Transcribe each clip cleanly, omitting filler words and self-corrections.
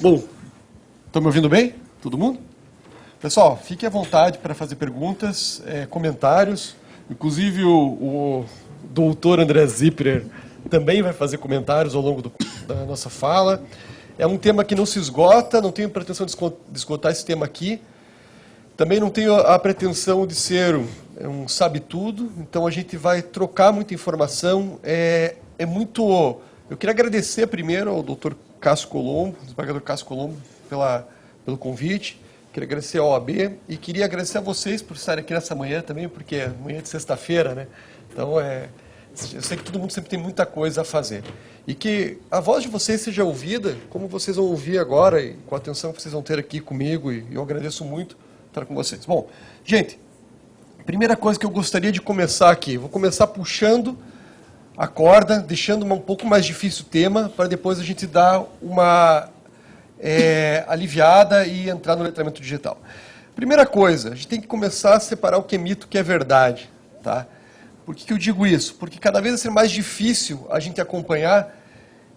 Bom, estão me ouvindo bem? Todo mundo? Pessoal, fique à vontade para fazer perguntas, comentários. Inclusive o doutor André Ziprer também vai fazer comentários ao longo da nossa fala. É um tema que não se esgota, não tenho pretensão de esgotar esse tema aqui. Também não tenho a pretensão de ser um sabe-tudo, então a gente vai trocar muita informação. Eu queria agradecer primeiro ao Dr. Cássio Colombo, desembargador Cássio Colombo, pelo convite. Queria agradecer ao OAB e queria agradecer a vocês por estarem aqui nessa manhã também, porque é manhã de sexta-feira, né? Então, eu sei que todo mundo sempre tem muita coisa a fazer. E que a voz de vocês seja ouvida, como vocês vão ouvir agora, e com a atenção que vocês vão ter aqui comigo, e eu agradeço muito estar com vocês. Bom, gente, primeira coisa que eu gostaria de começar aqui, vou começar puxando a corda, deixando um pouco mais difícil o tema, para depois a gente dar uma aliviada e entrar no letramento digital. Primeira coisa, a gente tem que começar a separar o que é mito e o que é verdade. Tá? Por que eu digo isso? Porque cada vez vai ser mais difícil a gente acompanhar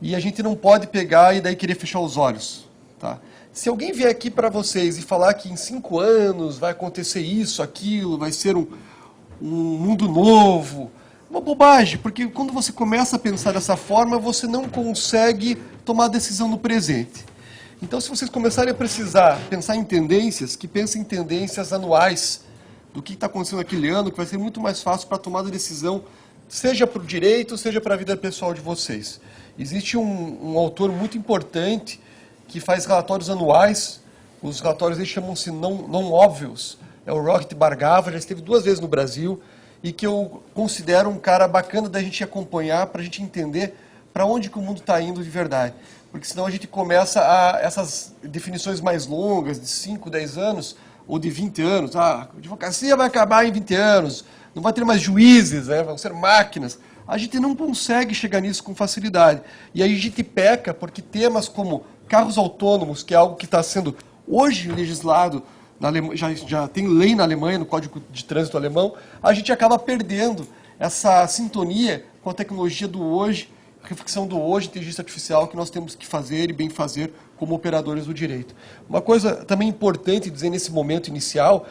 e a gente não pode pegar e daí querer fechar os olhos. Tá? Se alguém vier aqui para vocês e falar que em 5 anos vai acontecer isso, aquilo, vai ser um mundo novo, uma bobagem, porque quando você começa a pensar dessa forma, você não consegue tomar decisão no presente. Então, se vocês começarem a precisar pensar em tendências, que pensem em tendências anuais do que está acontecendo naquele ano, que vai ser muito mais fácil para tomar a decisão, seja para o direito, seja para a vida pessoal de vocês. Existe um autor muito importante que faz relatórios anuais, os relatórios eles chamam-se não óbvios, é o Rohit Bhargava, já esteve 2 vezes no Brasil, e que eu considero um cara bacana da gente acompanhar, para a gente entender para onde que o mundo está indo de verdade. Porque senão a gente começa essas definições mais longas, de 5, 10 anos, ou de 20 anos. A advocacia vai acabar em 20 anos, não vai ter mais juízes, né, vão ser máquinas. A gente não consegue chegar nisso com facilidade. E aí a gente peca porque temas como carros autônomos, que é algo que está sendo hoje legislado, já tem lei na Alemanha, no Código de Trânsito alemão, a gente acaba perdendo essa sintonia com a tecnologia do hoje, a reflexão do hoje, inteligência artificial, que nós temos que fazer e bem fazer como operadores do direito. Uma coisa também importante dizer nesse momento inicial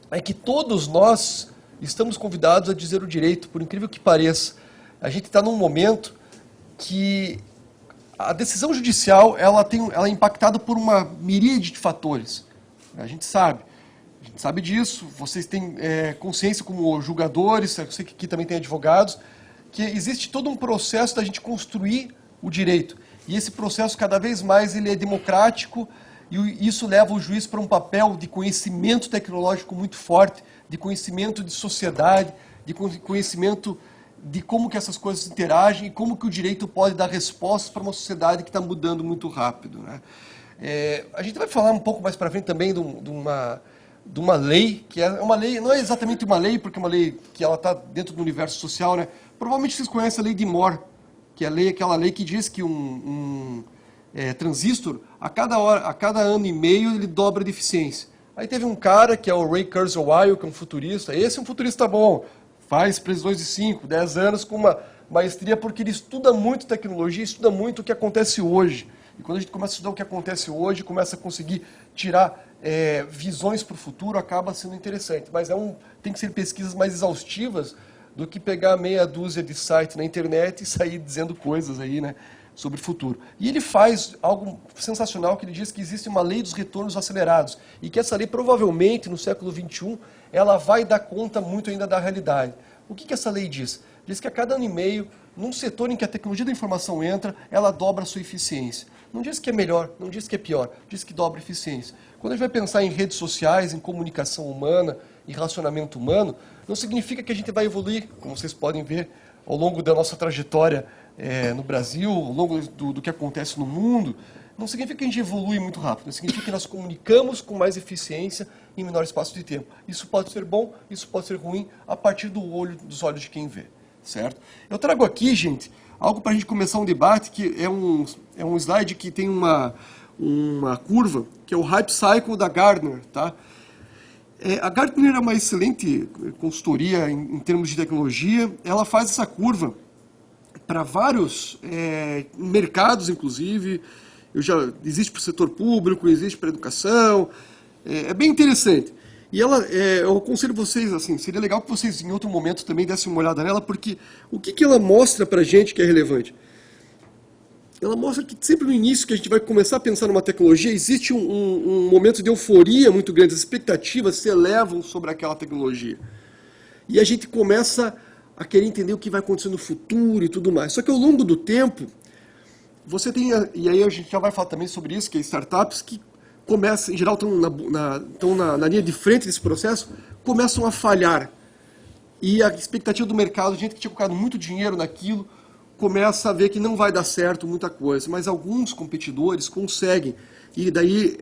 é que todos nós estamos convidados a dizer o direito, por incrível que pareça. A gente está num momento que a decisão judicial ela é impactada por uma miríade de fatores. A gente sabe disso, vocês têm consciência como julgadores, eu sei que aqui também tem advogados, que existe todo um processo da gente construir o direito. E esse processo, cada vez mais, ele é democrático e isso leva o juiz para um papel de conhecimento tecnológico muito forte, de conhecimento de sociedade, de conhecimento de como que essas coisas interagem e como que o direito pode dar respostas para uma sociedade que está mudando muito rápido. Né? A gente vai falar um pouco mais para frente também de uma lei, que é uma lei, não é exatamente uma lei, porque é uma lei que ela está dentro do universo social, né? Provavelmente vocês conhecem a lei de Moore, que é aquela lei que diz que um transistor, a cada ano e meio, ele dobra de eficiência. Aí teve um cara, que é o Ray Kurzweil, que é um futurista. Esse é um futurista bom, faz previsões de 5, 10 anos com uma maestria, porque ele estuda muito tecnologia, estuda muito o que acontece hoje. E quando a gente começa a estudar o que acontece hoje, começa a conseguir tirar visões para o futuro, acaba sendo interessante. Mas tem que ser pesquisas mais exaustivas do que pegar meia dúzia de sites na internet e sair dizendo coisas aí, né, sobre o futuro. E ele faz algo sensacional, que ele diz que existe uma lei dos retornos acelerados e que essa lei, provavelmente, no século XXI, ela vai dar conta muito ainda da realidade. O que essa lei diz? Diz que a cada ano e meio, num setor em que a tecnologia da informação entra, ela dobra a sua eficiência. Não diz que é melhor, não diz que é pior, diz que dobra a eficiência. Quando a gente vai pensar em redes sociais, em comunicação humana, em relacionamento humano, não significa que a gente vai evoluir, como vocês podem ver ao longo da nossa trajetória no Brasil, ao longo do que acontece no mundo, não significa que a gente evolui muito rápido, significa que nós comunicamos com mais eficiência em menor espaço de tempo. Isso pode ser bom, isso pode ser ruim, a partir dos olhos de quem vê, certo? Eu trago aqui, gente, algo para a gente começar um debate, que é um slide que tem uma curva, que é o Hype Cycle da Gartner, tá? A Gartner é uma excelente consultoria em termos de tecnologia. Ela faz essa curva para vários mercados, inclusive. existe para o setor público, existe para a educação, é bem interessante. E eu aconselho vocês, assim, seria legal que vocês em outro momento também dessem uma olhada nela, porque o que ela mostra para a gente que é relevante? Ela mostra que sempre no início que a gente vai começar a pensar numa tecnologia, existe um momento de euforia muito grande, as expectativas se elevam sobre aquela tecnologia. E a gente começa a querer entender o que vai acontecer no futuro e tudo mais. Só que ao longo do tempo, você tem, e aí a gente já vai falar também sobre isso, que é startups que começam, em geral estão na linha de frente desse processo, começam a falhar. E a expectativa do mercado, gente que tinha colocado muito dinheiro naquilo, começa a ver que não vai dar certo muita coisa, mas alguns competidores conseguem. E daí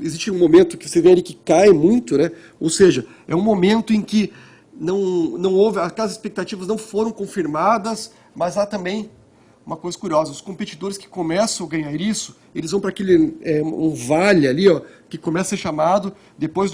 existe um momento que você vê ali que cai muito, né? Ou seja, é um momento em que não houve, aquelas expectativas não foram confirmadas, mas há também uma coisa curiosa, os competidores que começam a ganhar isso, eles vão para aquele um vale ali, ó, que começa a ser chamado, depois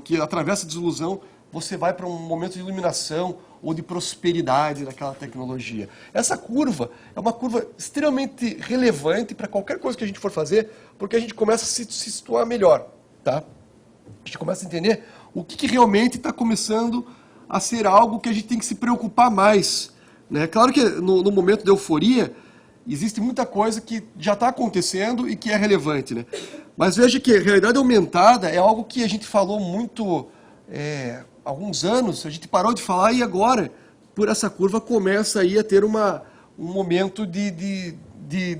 que atravessa a desilusão, você vai para um momento de iluminação ou de prosperidade daquela tecnologia. Essa curva é uma curva extremamente relevante para qualquer coisa que a gente for fazer, porque a gente começa a se situar melhor, tá? A gente começa a entender o que realmente está começando a ser algo que a gente tem que se preocupar mais, né? Claro que no momento da euforia, existe muita coisa que já está acontecendo e que é relevante, né? Mas veja que a realidade aumentada é algo que a gente falou muito há alguns anos, a gente parou de falar e agora, por essa curva, começa aí a ter um momento de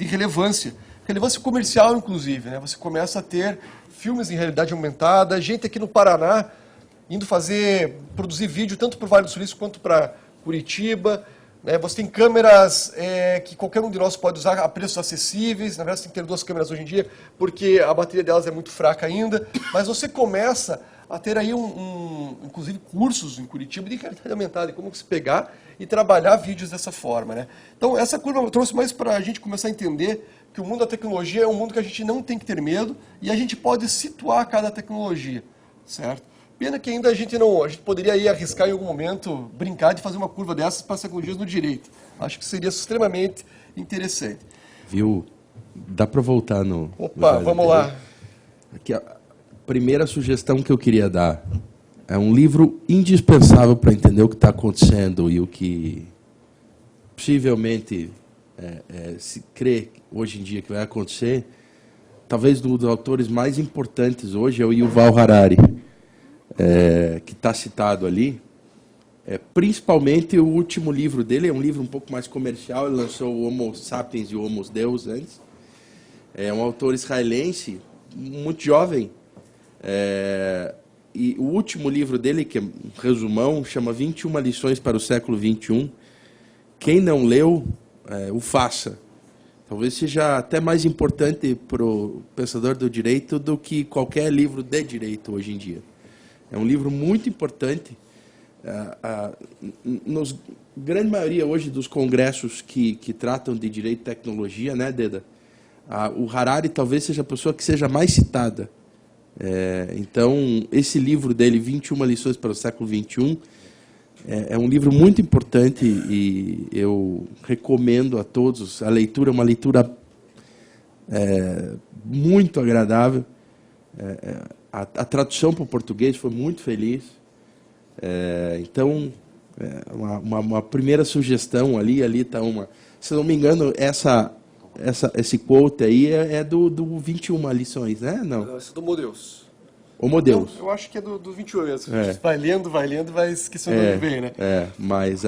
relevância. Relevância comercial, inclusive, né? Você começa a ter filmes em realidade aumentada, gente aqui no Paraná indo produzir vídeo tanto para o Vale do Silício quanto para Curitiba. Você tem câmeras que qualquer um de nós pode usar a preços acessíveis. Na verdade, você tem que ter 2 câmeras hoje em dia, porque a bateria delas é muito fraca ainda. Mas você começa a ter aí, inclusive, cursos em Curitiba de realidade aumentada, de como se pegar e trabalhar vídeos dessa forma, né? Então, essa curva eu trouxe mais para a gente começar a entender que o mundo da tecnologia é um mundo que a gente não tem que ter medo e a gente pode situar cada tecnologia, certo? Pena que ainda a gente poderia aí arriscar em algum momento, brincar de fazer uma curva dessas para as tecnologias no direito. Acho que seria extremamente interessante. Viu? Dá para voltar no... Opa, vamos lá. Aqui, a primeira sugestão que eu queria dar é um livro indispensável para entender o que está acontecendo e o que possivelmente se crê hoje em dia que vai acontecer. Talvez um dos autores mais importantes hoje é o Yuval Harari. Que está citado ali, principalmente o último livro dele, é um livro um pouco mais comercial, ele lançou o Homo Sapiens e o Homo Deus antes. É um autor israelense, muito jovem, e o último livro dele, que é um resumão, chama 21 lições para o século XXI. Quem não leu, o faça. Talvez seja até mais importante para o pensador do direito do que qualquer livro de direito hoje em dia. É um livro muito importante. Nos grande maioria hoje dos congressos que tratam de direito e tecnologia, né, Deda? O Harari talvez seja a pessoa que seja mais citada. Então, esse livro dele, 21 lições para o século XXI, é um livro muito importante e eu recomendo a todos. A leitura é uma leitura muito agradável. A tradução para o português foi muito feliz. Então, uma primeira sugestão ali está uma... Se não me engano, esse quote aí é do 21 lições, né? Não. Esse é do Homo Deus. Homo Deus. Eu acho que é do 21 mesmo. Vai lendo, vai esquecendo onde vem, né? Mas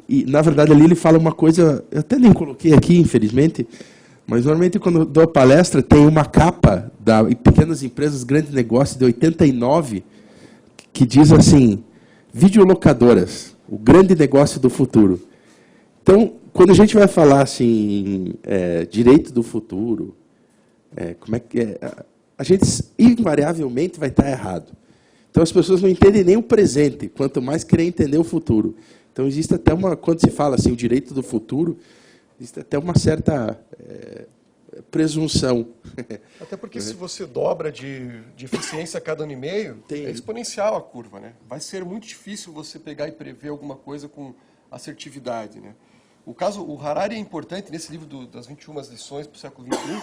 e, na verdade, ali ele fala uma coisa... Eu até nem coloquei aqui, infelizmente... Mas, normalmente, quando eu dou a palestra, tem uma capa da Pequenas Empresas, Grande Negócio, de 89, que diz assim, videolocadoras, o grande negócio do futuro. Então, quando a gente vai falar assim, direito do futuro, como é que a gente invariavelmente vai estar errado. Então, as pessoas não entendem nem o presente, quanto mais querem entender o futuro. Então, existe até quando se fala assim, o direito do futuro, existe até uma certa presunção. Até porque se você dobra de eficiência a cada ano e meio, é exponencial a curva, né? Vai ser muito difícil você pegar e prever alguma coisa com assertividade, né? O Harari é importante nesse livro das 21 lições para o século XXI,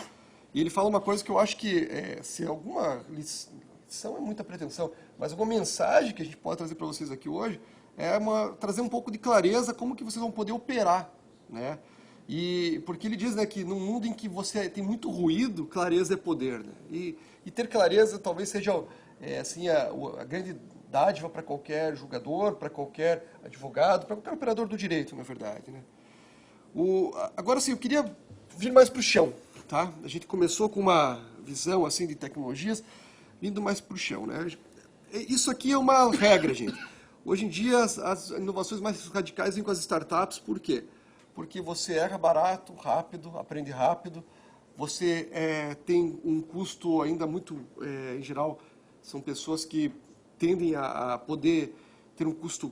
E ele fala uma coisa que eu acho que, se alguma lição é muita pretensão, mas alguma mensagem que a gente pode trazer para vocês aqui hoje trazer um pouco de clareza como que vocês vão poder operar, né? E porque ele diz, né, que num mundo em que você tem muito ruído, clareza é poder, né? E ter clareza talvez seja assim a grande dádiva para qualquer julgador, para qualquer advogado, para qualquer operador do direito, na verdade, né? Agora sim, eu queria vir mais para o chão, tá? A gente começou com uma visão assim de tecnologias, vindo mais para o chão, né? Isso aqui é uma regra, gente. Hoje em dia as inovações mais radicais vêm com as startups, por quê? Porque você erra barato, rápido, aprende rápido, você tem um custo ainda muito, em geral, são pessoas que tendem a poder ter um custo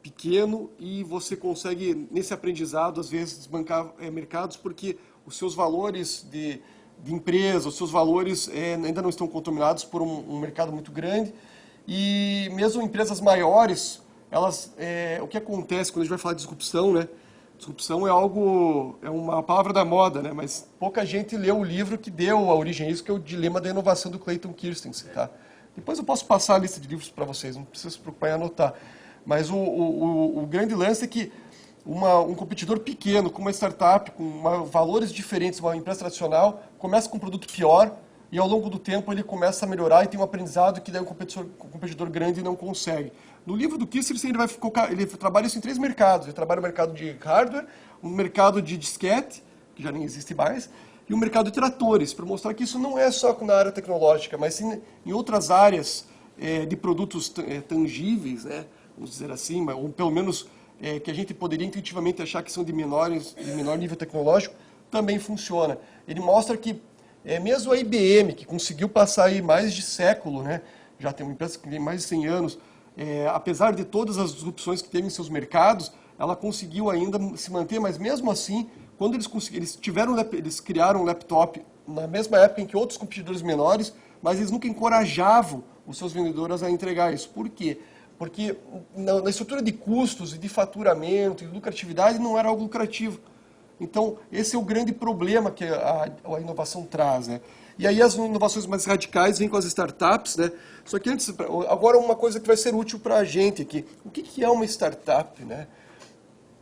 pequeno e você consegue, nesse aprendizado, às vezes, desbancar mercados porque os seus valores de empresa, os seus valores ainda não estão contaminados por um mercado muito grande. E mesmo empresas maiores, o que acontece quando a gente vai falar de disrupção, né? Disrupção é uma palavra da moda, né? Mas pouca gente leu o livro que deu a origem a isso, que é o Dilema da Inovação, do Clayton Christensen, tá? Depois eu posso passar a lista de livros para vocês, não precisa se preocupar em anotar. Mas o grande lance é que um competidor pequeno, com uma startup, com valores diferentes, uma empresa tradicional, começa com um produto pior e ao longo do tempo ele começa a melhorar e tem um aprendizado que daí um competidor grande não consegue. No livro do Christensen ele trabalha isso em 3 mercados. Ele trabalha o mercado de hardware, um mercado de disquete, que já nem existe mais, e um mercado de tratores, para mostrar que isso não é só na área tecnológica, mas sim em outras áreas de produtos tangíveis, né? Vamos dizer assim, ou pelo menos que a gente poderia intuitivamente achar que são de menor nível tecnológico, também funciona. Ele mostra que mesmo a IBM, que conseguiu passar aí mais de século, né? Já tem uma empresa que tem mais de 100 anos, apesar de todas as disrupções que teve em seus mercados, ela conseguiu ainda se manter, mas mesmo assim, quando eles criaram um laptop na mesma época em que outros competidores menores, mas eles nunca encorajavam os seus vendedores a entregar isso. Por quê? Porque na estrutura de custos e de faturamento e de lucratividade não era algo lucrativo. Então, esse é o grande problema que a inovação traz, né? E aí as inovações mais radicais vêm com as startups, né? Só que agora uma coisa que vai ser útil para a gente aqui. O que é uma startup, né?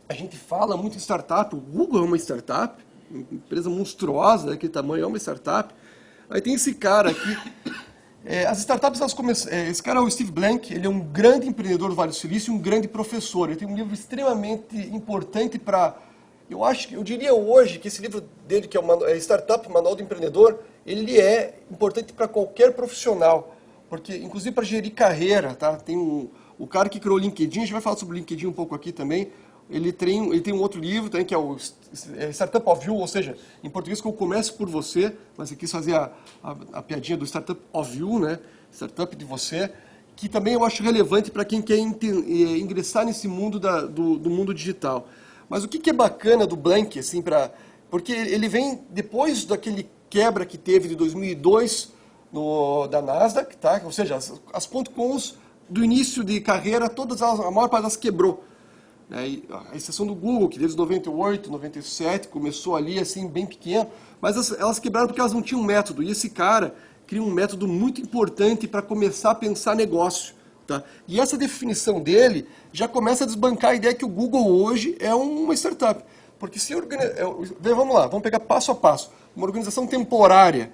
A gente fala muito em startup, o Google é uma startup, uma empresa monstruosa daquele tamanho, é uma startup. Aí tem esse cara aqui. As startups, esse cara é o Steve Blank, ele é um grande empreendedor do Vale do Silício e um grande professor. Ele tem um livro extremamente importante para... Eu diria hoje que esse livro dele, que é Startup, Manual do Empreendedor, ele é importante para qualquer profissional, porque inclusive para gerir carreira, tá? Tem o cara que criou o LinkedIn, a gente vai falar sobre o LinkedIn um pouco aqui também. Ele tem um outro livro também, que é o Startup of You, ou seja, em português que eu começo por você, mas eu quis fazer a piadinha do Startup of You, né? Startup de você, que também eu acho relevante para quem quer ingressar nesse mundo do mundo digital. Mas o que é bacana do Blank, assim, porque ele vem depois daquele quebra que teve de 2002 da Nasdaq, tá? Ou seja, as .coms do início de carreira, a maior parte delas quebrou. A exceção do Google, que desde 98, 97, começou ali assim, bem pequeno, mas elas quebraram porque elas não tinham método. E esse cara cria um método muito importante para começar a pensar negócio. Tá? E essa definição dele já começa a desbancar a ideia que o Google hoje é uma startup. Porque vamos lá, vamos pegar passo a passo. Uma organização temporária,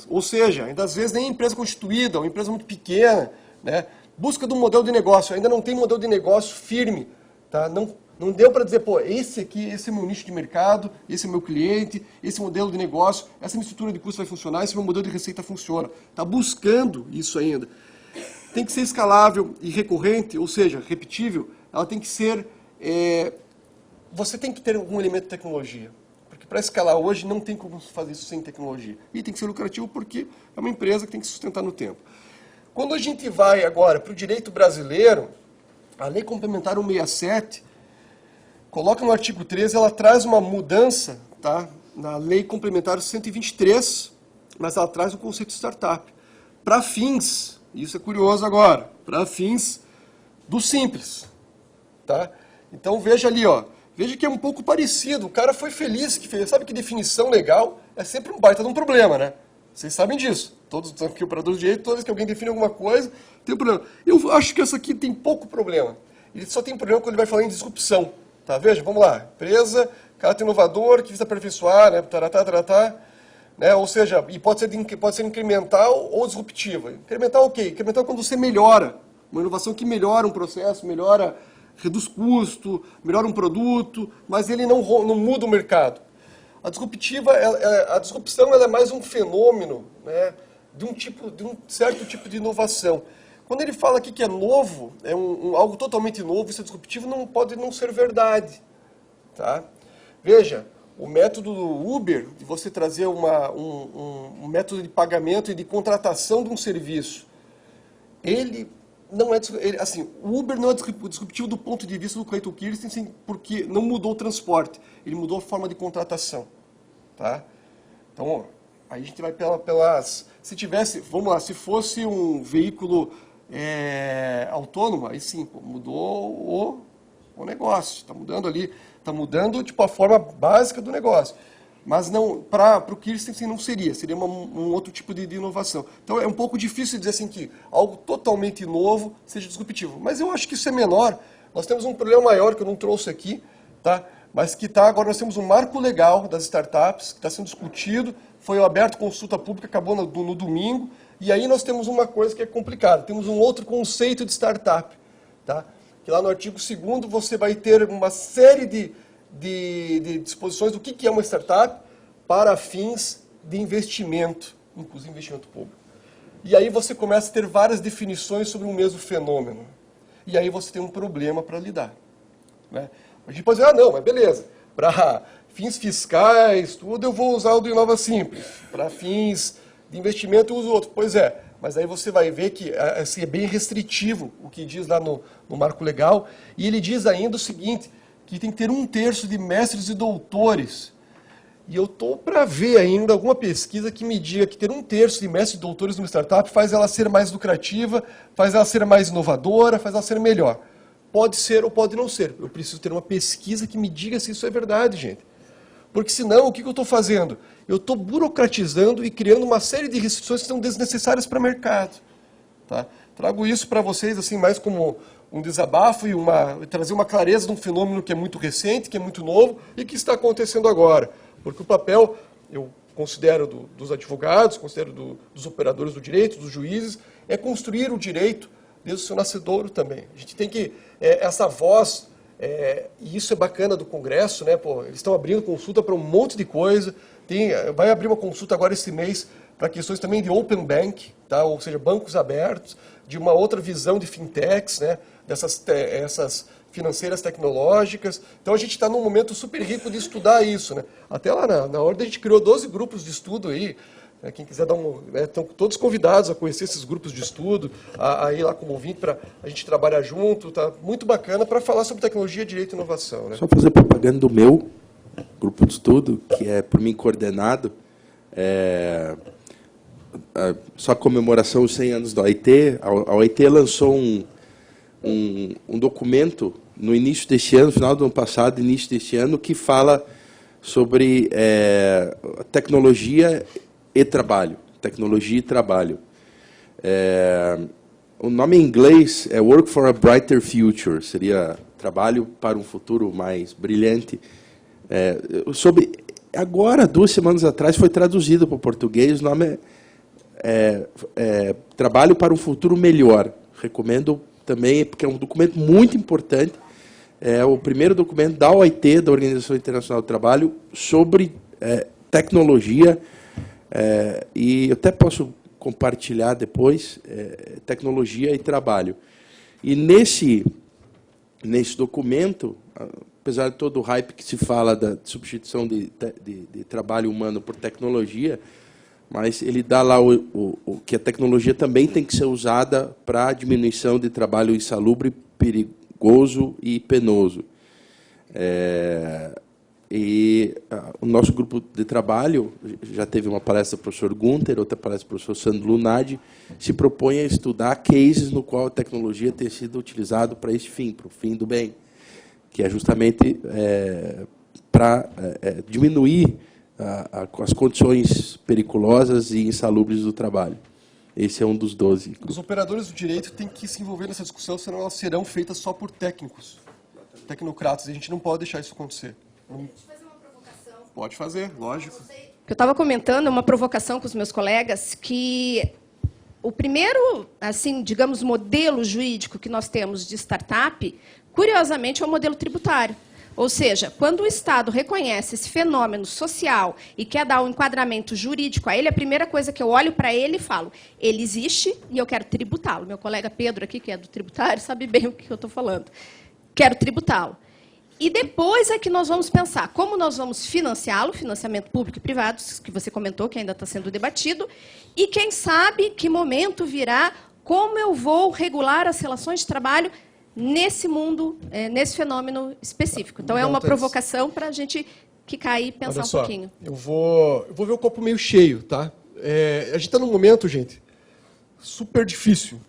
ou seja, ainda às vezes nem empresa constituída, uma empresa muito pequena, né? Busca de um modelo de negócio, ainda não tem modelo de negócio firme. Tá? Não deu para dizer, pô, esse é o meu nicho de mercado, esse é o meu cliente, esse modelo de negócio, essa minha estrutura de custo vai funcionar, esse meu modelo de receita funciona. Está buscando isso ainda. Tem que ser escalável e recorrente, ou seja, repetível. Ela tem que ser... você tem que ter algum elemento de tecnologia. Porque para escalar hoje não tem como fazer isso sem tecnologia. E tem que ser lucrativo porque é uma empresa que tem que se sustentar no tempo. Quando a gente vai agora para o direito brasileiro, a Lei Complementar 167, coloca no artigo 13, ela traz uma mudança, tá? Na Lei Complementar 123, mas ela traz o conceito de startup. Para fins, isso é curioso agora, para fins do simples. Tá? Então veja ali, ó, veja que é um pouco parecido. O cara foi feliz que fez. Sabe que definição legal é sempre um baita de um problema, né? Vocês sabem disso. Todos os operadores de direito, toda vez que alguém define alguma coisa, tem um problema. Eu acho que essa aqui tem pouco problema. Ele só tem problema quando ele vai falar em disrupção. Tá? Veja, vamos lá. Empresa, caráter inovador, que visa aperfeiçoar, né? Né? Ou seja, e pode ser incremental ou disruptiva. Incremental, ok. Incremental é quando você melhora. Uma inovação que melhora um processo, reduz custo, melhora um produto, mas ele não muda o mercado. A disrupção ela é mais um fenômeno, né, de um certo tipo de inovação. Quando ele fala aqui que é novo, é algo totalmente novo, isso é disruptivo, não pode não ser verdade. Tá? Veja, o método do Uber, de você trazer um método de pagamento e de contratação de um serviço, ele não é assim, o Uber não é disruptivo do ponto de vista do Clayton Christensen, porque não mudou o transporte, ele mudou a forma de contratação, tá? Então, ó, aí a gente vai pelas, se tivesse, vamos lá, se fosse um veículo autônomo, aí sim, pô, mudou o negócio, está mudando ali, está mudando tipo a forma básica do negócio. Mas não, para o Christensen não seria um outro tipo de inovação. Então é um pouco difícil dizer assim que algo totalmente novo seja disruptivo. Mas eu acho que isso é menor. Nós temos um problema maior que eu não trouxe aqui, tá? Mas que agora nós temos um marco legal das startups, que está sendo discutido, foi aberto consulta pública, acabou no domingo, e aí nós temos uma coisa que é complicada, temos um outro conceito de startup, tá? Que lá no artigo 2º você vai ter uma série de disposições do que é uma startup para fins de investimento, inclusive investimento público. E aí você começa a ter várias definições sobre um mesmo fenômeno. E aí você tem um problema para lidar. Né? A gente pode dizer, não, mas beleza, para fins fiscais, tudo, eu vou usar o do Inova Simples. Para fins de investimento, eu uso outro. Pois é, mas aí você vai ver que assim, é bem restritivo o que diz lá no marco legal. E ele diz ainda o seguinte, que tem que ter 1/3 de mestres e doutores. E eu estou para ver ainda alguma pesquisa que me diga que ter 1/3 de mestres e doutores numa startup faz ela ser mais lucrativa, faz ela ser mais inovadora, faz ela ser melhor. Pode ser ou pode não ser. Eu preciso ter uma pesquisa que me diga se isso é verdade, gente. Porque senão, o que eu estou fazendo? Eu estou burocratizando e criando uma série de restrições que são desnecessárias para o mercado. Tá? Trago isso para vocês assim mais como um desabafo e trazer uma clareza de um fenômeno que é muito recente, que é muito novo e que está acontecendo agora. Porque o papel, eu considero dos advogados, considero dos operadores do direito, dos juízes, é construir o direito desde o seu nascedouro também. A gente tem que, essa voz, e isso é bacana do Congresso, né? Pô, eles estão abrindo consulta para um monte de coisa, vai abrir uma consulta agora esse mês para questões também de open bank, tá? Ou seja, bancos abertos, de uma outra visão de fintechs, né? Essas financeiras tecnológicas. Então a gente está num momento super rico de estudar isso, né? Até lá na Ordem a gente criou 12 grupos de estudo aí. Né? Quem quiser estão todos convidados a conhecer esses grupos de estudo, a ir lá como ouvinte para a gente trabalhar junto. Tá muito bacana para falar sobre tecnologia, direito e inovação. Né? Só fazer propaganda do meu grupo de estudo, que é por mim coordenado. Só a comemoração dos 100 anos da OIT. A OIT lançou um documento no início deste ano, final do ano passado, início deste ano, que fala sobre tecnologia e trabalho. Tecnologia e trabalho. O nome em inglês é Work for a Brighter Future, seria trabalho para um futuro mais brilhante. Agora, 2 semanas atrás, foi traduzido para o português, o nome é Trabalho para um Futuro Melhor. Recomendo também, porque é um documento muito importante, é o primeiro documento da OIT, da Organização Internacional do Trabalho, sobre tecnologia, e eu até posso compartilhar depois, tecnologia e trabalho. E nesse documento, apesar de todo o hype que se fala da substituição de trabalho humano por tecnologia, mas ele dá lá que a tecnologia também tem que ser usada para a diminuição de trabalho insalubre, perigoso e penoso. O nosso grupo de trabalho, já teve uma palestra do professor Gunter, outra palestra do professor Sandro Lunardi, se propõe a estudar cases no qual a tecnologia tem sido utilizada para esse fim, para o fim do bem. que é justamente para diminuir as condições periculosas e insalubres do trabalho. Esse é um dos 12. Os operadores do direito têm que se envolver nessa discussão, senão elas serão feitas só por técnicos, tecnocratas, e a gente não pode deixar isso acontecer. Deixa eu fazer uma provocação. Pode fazer, lógico. Eu estava comentando uma provocação com os meus colegas que o primeiro, assim, digamos, modelo jurídico que nós temos de startup, curiosamente, é o modelo tributário. Ou seja, quando o Estado reconhece esse fenômeno social e quer dar um enquadramento jurídico a ele, a primeira coisa que eu olho para ele e falo, ele existe e eu quero tributá-lo. Meu colega Pedro aqui, que é do tributário, sabe bem o que eu estou falando. Quero tributá-lo. E depois é que nós vamos pensar como nós vamos financiá-lo, financiamento público e privado, que você comentou, que ainda está sendo debatido, e quem sabe que momento virá, como eu vou regular as relações de trabalho nesse mundo, nesse fenômeno específico. Então, é uma provocação para a gente quicar e pensar um pouquinho. Eu vou ver o copo meio cheio, tá? A gente está num momento, gente, super difícil.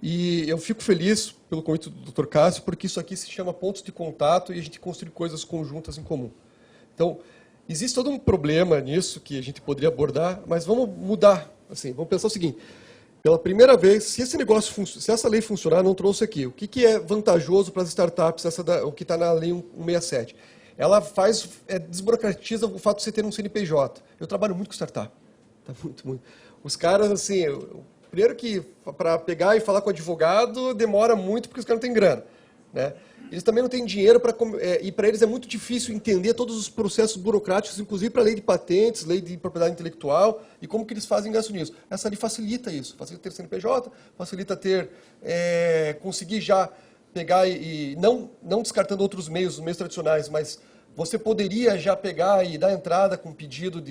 E eu fico feliz pelo convite do Dr. Cássio, porque isso aqui se chama pontos de contato e a gente construir coisas conjuntas em comum. Então, existe todo um problema nisso que a gente poderia abordar, mas vamos mudar. Assim, vamos pensar o seguinte. Pela primeira vez, se essa lei funcionar, não trouxe aqui. O que é vantajoso para as startups, o que está na lei 167? Ela desburocratiza o fato de você ter um CNPJ. Eu trabalho muito com startup. Tá muito. Os caras, assim, primeiro que para pegar e falar com o advogado demora muito porque os caras não têm grana, né? Eles também não têm dinheiro e para eles é muito difícil entender todos os processos burocráticos, inclusive para a lei de patentes, lei de propriedade intelectual e como que eles fazem gasto nisso. Essa lei facilita isso, facilita ter CNPJ, facilita conseguir já pegar e não descartando outros meios, os meios tradicionais, mas você poderia já pegar e dar entrada com pedido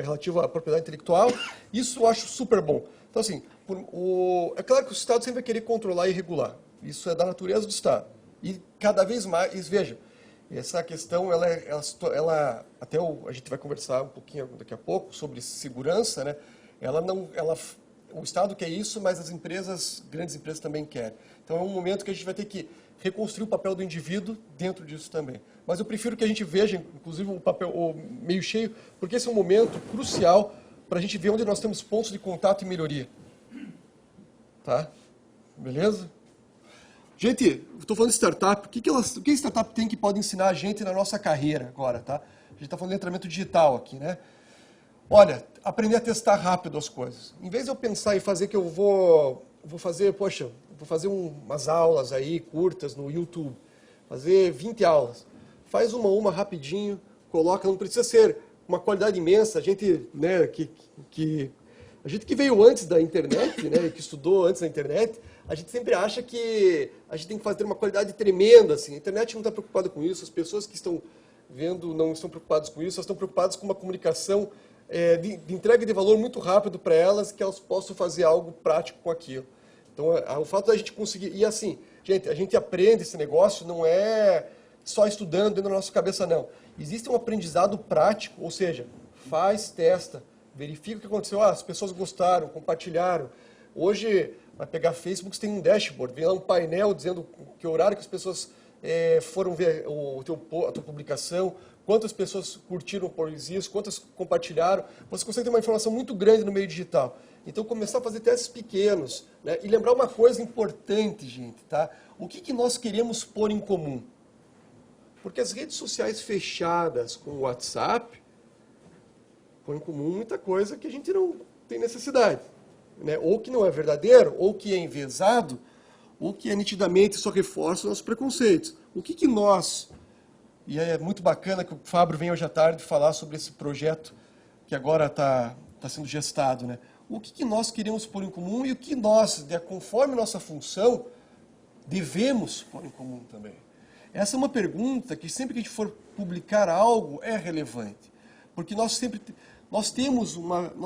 relativo à propriedade intelectual. Isso eu acho super bom. Então, assim, é claro que o Estado sempre vai querer controlar e regular. Isso é da natureza do Estado. E cada vez mais, veja, essa questão, a gente vai conversar um pouquinho daqui a pouco sobre segurança, né? O Estado quer isso, mas as grandes empresas também querem. Então é um momento que a gente vai ter que reconstruir o papel do indivíduo dentro disso também. Mas eu prefiro que a gente veja, inclusive, o meio cheio, porque esse é um momento crucial para a gente ver onde nós temos pontos de contato e melhoria. Tá? Beleza? Gente, estou falando de startup. O que a startup tem que pode ensinar a gente na nossa carreira agora, tá? A gente está falando de letramento digital aqui, né? Olha, aprender a testar rápido as coisas. Em vez de eu pensar em fazer que eu vou fazer umas aulas aí curtas no YouTube, fazer 20 aulas. Faz uma rapidinho, coloca, não precisa ser uma qualidade imensa. A gente, né, a gente que veio antes da internet, né, que estudou antes da internet, a gente sempre acha que a gente tem que ter uma qualidade tremenda, assim. A internet não está preocupada com isso, as pessoas que estão vendo não estão preocupadas com isso, elas estão preocupadas com uma comunicação de entrega de valor muito rápido para elas, que elas possam fazer algo prático com aquilo. Então, o fato da gente conseguir... E assim, gente, a gente aprende esse negócio, não é só estudando dentro da nossa cabeça, não. Existe um aprendizado prático, ou seja, faz, testa, verifica o que aconteceu. As pessoas gostaram, compartilharam. Hoje, vai pegar Facebook, você tem um dashboard, vem lá um painel dizendo que horário que as pessoas foram ver a tua publicação, quantas pessoas curtiram por isso, quantas compartilharam. Você consegue ter uma informação muito grande no meio digital. Então, começar a fazer testes pequenos, né? E lembrar uma coisa importante, gente, tá? O que nós queremos pôr em comum? Porque as redes sociais fechadas com o WhatsApp põem em comum muita coisa que a gente não tem necessidade, né? Ou que não é verdadeiro, ou que é enviesado, ou que nitidamente só reforça os nossos preconceitos. O que nós... E é muito bacana que o Fábio venha hoje à tarde falar sobre esse projeto que agora está sendo gestado, né? O que nós queremos pôr em comum e o que nós, conforme nossa função, devemos pôr em comum também. Essa é uma pergunta que sempre que a gente for publicar algo é relevante. Porque nós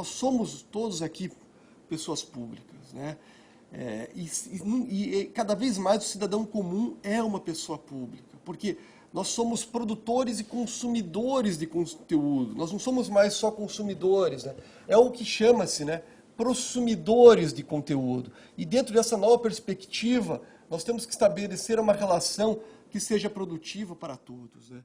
somos todos aqui pessoas públicas, né? E cada vez mais o cidadão comum é uma pessoa pública, porque nós somos produtores e consumidores de conteúdo. Nós não somos mais só consumidores, né? É o que chama-se, né, prosumidores de conteúdo. E dentro dessa nova perspectiva, nós temos que estabelecer uma relação que seja produtivo para todos, né?